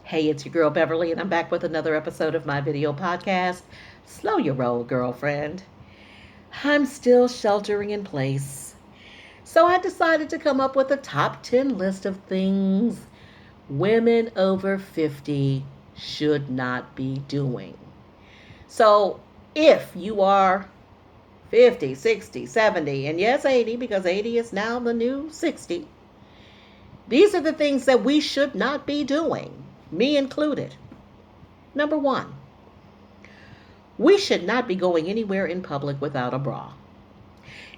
Hey, it's your girl Beverly, and I'm back with another episode of my video podcast. Slow your roll, girlfriend. I'm still sheltering in place. So I decided to come up with a top 10 list of things women over 50 should not be doing. So if you are 50, 60, 70, and yes, 80, because 80 is now the new 60, these are the things that we should not be doing, me included. Number one, we should not be going anywhere in public without a bra.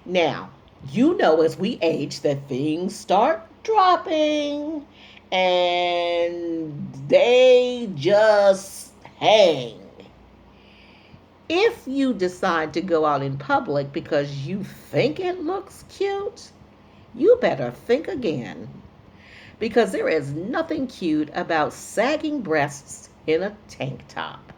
Now, you know as we age that things start dropping and they just hang. If you decide to go out in public because you think it looks cute, you better think again. Because there is nothing cute about sagging breasts in a tank top.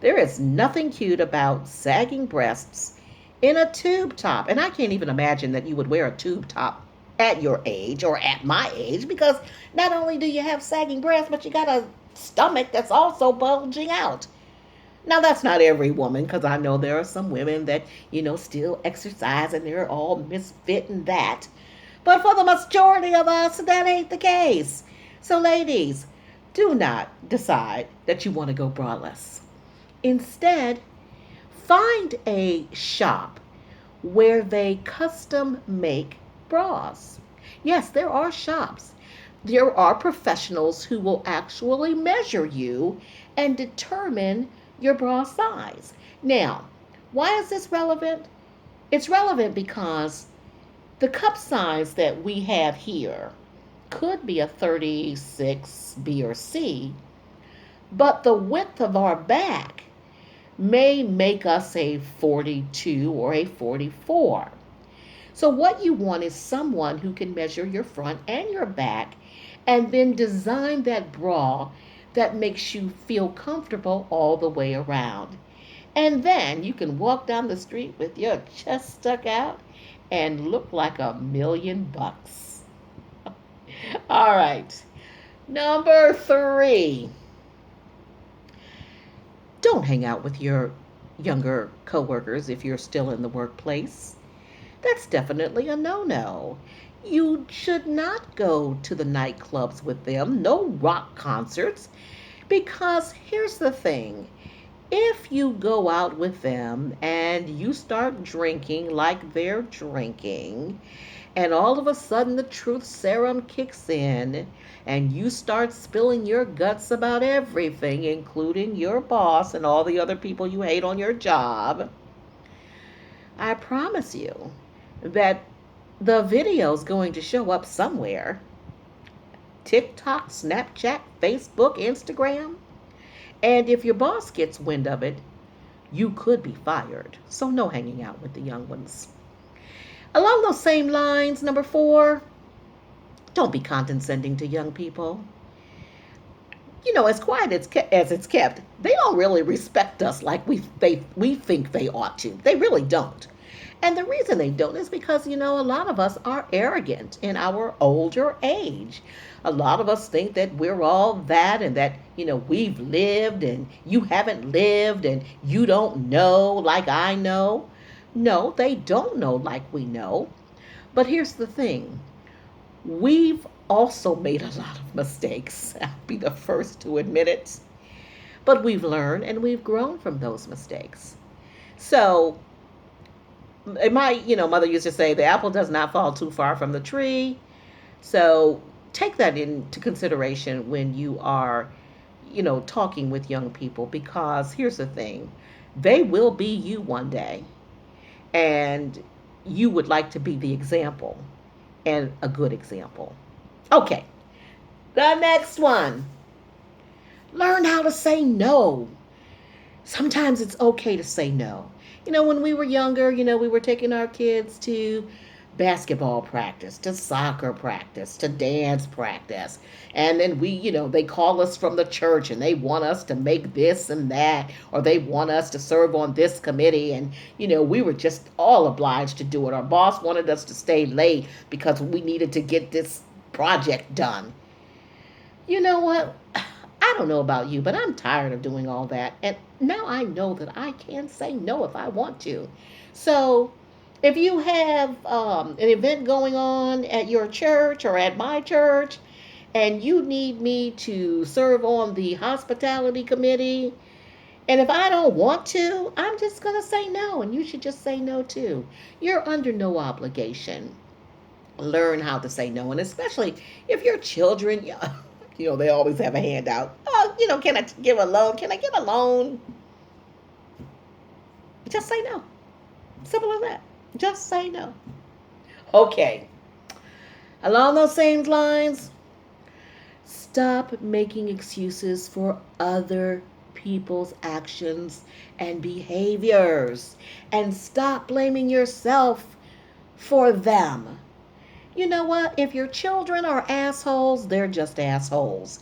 There is nothing cute about sagging breasts in a tube top. And I can't even imagine that you would wear a tube top at your age or at my age because not only do you have sagging breasts, but you got a stomach that's also bulging out. Now, that's not every woman because I know there are some women that, still exercise and they're all misfit in that. But for the majority of us, that ain't the case. So, ladies, do not decide that you want to go braless. Instead, find a shop where they custom make bras. Yes, there are shops. There are professionals who will actually measure you and determine your bra size. Now, why is this relevant? It's relevant because the cup size that we have here could be a 36B or C, but the width of our back may make us a 42 or a 44. So, what you want is someone who can measure your front and your back and then design that bra that makes you feel comfortable all the way around. And then you can walk down the street with your chest stuck out and look like $1,000,000. All right. Number three, don't hang out with your younger coworkers if you're still in the workplace. That's definitely a no-no. You should not go to the nightclubs with them, no rock concerts, because here's the thing. If you go out with them and you start drinking like they're drinking, and all of a sudden the truth serum kicks in, and you start spilling your guts about everything, including your boss and all the other people you hate on your job, I promise you that the video's going to show up somewhere. TikTok, Snapchat, Facebook, Instagram. And if your boss gets wind of it, you could be fired. So no hanging out with the young ones. Along those same lines, number four, don't be condescending to young people. As quiet as it's kept, they don't really respect us like we think they ought to. They really don't. And the reason they don't is because, a lot of us are arrogant in our older age. A lot of us think that we're all that and that, we've lived and you haven't lived and you don't know like I know. No, they don't know like we know. But here's the thing. We've also made a lot of mistakes. I'll be the first to admit it. But we've learned and we've grown from those mistakes. So, my mother used to say the apple does not fall too far from the tree. So take that into consideration when you are talking with young people, because here's the thing, they will be you one day, and you would like to be the example, and a good example. Okay, the next one, learn how to say no. Sometimes it's okay to say no. When we were younger, we were taking our kids to basketball practice, to soccer practice, to dance practice. And then they call us from the church and they want us to make this and that, or they want us to serve on this committee. And, we were just all obliged to do it. Our boss wanted us to stay late because we needed to get this project done. You know what? I I don't know about you, but I'm tired of doing all that. And now I know that I can say no if I want to. So if you have an event going on at your church or at my church, and you need me to serve on the hospitality committee, and if I don't want to, I'm just going to say no, and you should just say no too. You're under no obligation. Learn how to say no, and especially if your children, they always have a handout. Oh, can I give a loan? Can I get a loan? Just say no. Simple as that. Just say no. Okay. Along those same lines, stop making excuses for other people's actions and behaviors, and stop blaming yourself for them. You know what? If your children are assholes, they're just assholes.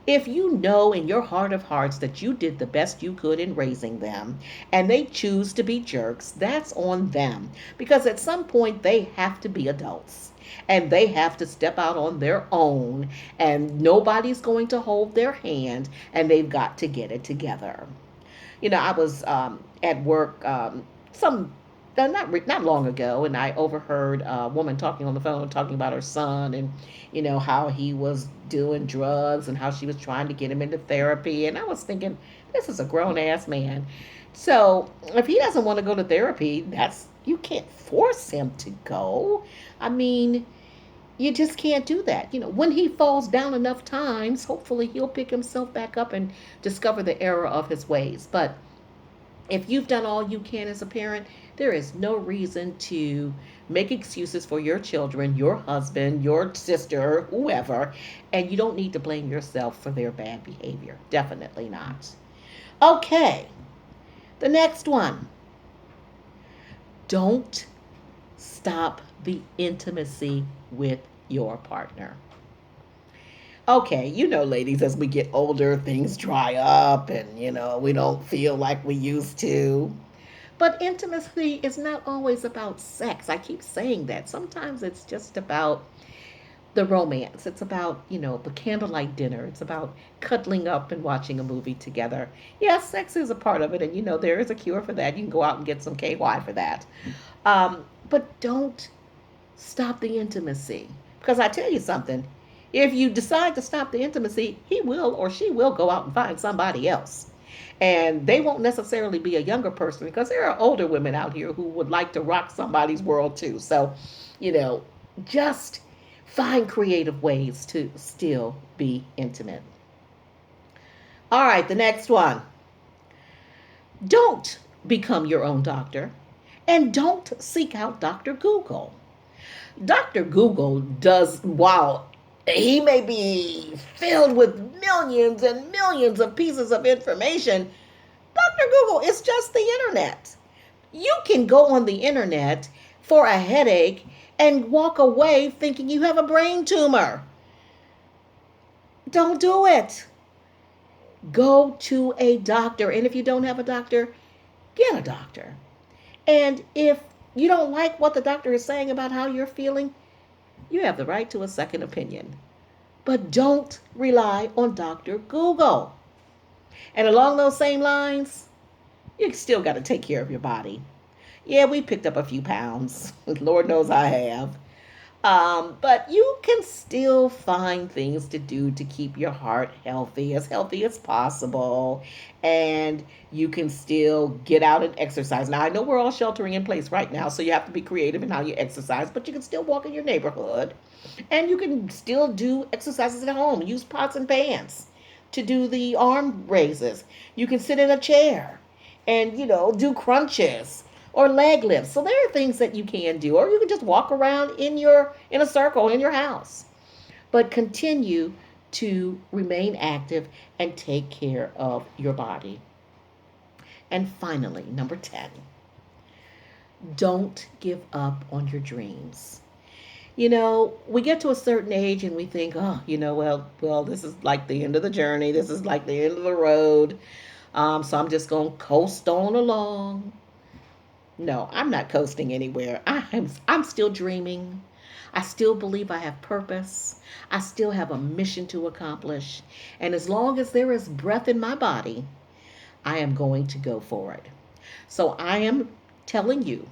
If you know in your heart of hearts that you did the best you could in raising them and they choose to be jerks, that's on them. Because at some point they have to be adults and they have to step out on their own, and nobody's going to hold their hand, and they've got to get it together. I was at work some not long ago, and I overheard a woman talking on the phone, talking about her son, and how he was doing drugs and how she was trying to get him into therapy. And I was thinking, this is a grown ass man. So if he doesn't want to go to therapy, that's you can't force him to go. I mean, you just can't do that. When he falls down enough times, hopefully he'll pick himself back up and discover the error of his ways. But if you've done all you can as a parent, there is no reason to make excuses for your children, your husband, your sister, whoever, and you don't need to blame yourself for their bad behavior. Definitely not. Okay, the next one. Don't stop the intimacy with your partner. Okay, ladies, as we get older, things dry up and, we don't feel like we used to. But intimacy is not always about sex. I keep saying that. Sometimes it's just about the romance. It's about, the candlelight dinner. It's about cuddling up and watching a movie together. Yes, sex is a part of it, and, there is a cure for that. You can go out and get some KY for that. But don't stop the intimacy. Because I tell you something, if you decide to stop the intimacy, he will or she will go out and find somebody else. And they won't necessarily be a younger person, because there are older women out here who would like to rock somebody's world too. So, you know, just find creative ways to still be intimate. All right, the next one. Don't become your own doctor, and don't seek out Dr. Google. Dr. Google does, while he may be filled with millions and millions of pieces of information, Dr. Google is just the internet. You can go on the internet for a headache and walk away thinking you have a brain tumor. Don't do it. Go to a doctor. And if you don't have a doctor, get a doctor. And if you don't like what the doctor is saying about how you're feeling, you have the right to a second opinion. But don't rely on Dr. Google. And along those same lines, you still got to take care of your body. Yeah, we picked up a few pounds. Lord knows I have. But you can still find things to do to keep your heart healthy as possible. And you can still get out and exercise. Now, I know we're all sheltering in place right now, so you have to be creative in how you exercise, but you can still walk in your neighborhood. And you can still do exercises at home. Use pots and pans to do the arm raises. You can sit in a chair and, do crunches or leg lifts. So there are things that you can do, or you can just walk around in a circle in your house. But continue to remain active and take care of your body. And finally, number 10, don't give up on your dreams. We get to a certain age and we think, oh, well, this is like the end of the journey. This is like the end of the road. So I'm just going to coast on along. No, I'm not coasting anywhere. I'm still dreaming. I still believe I have purpose. I still have a mission to accomplish. And as long as there is breath in my body, I am going to go for it. So I am telling you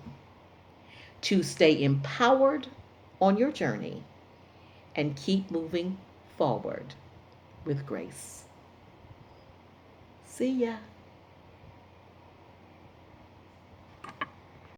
to stay empowered on your journey and keep moving forward with grace. See ya.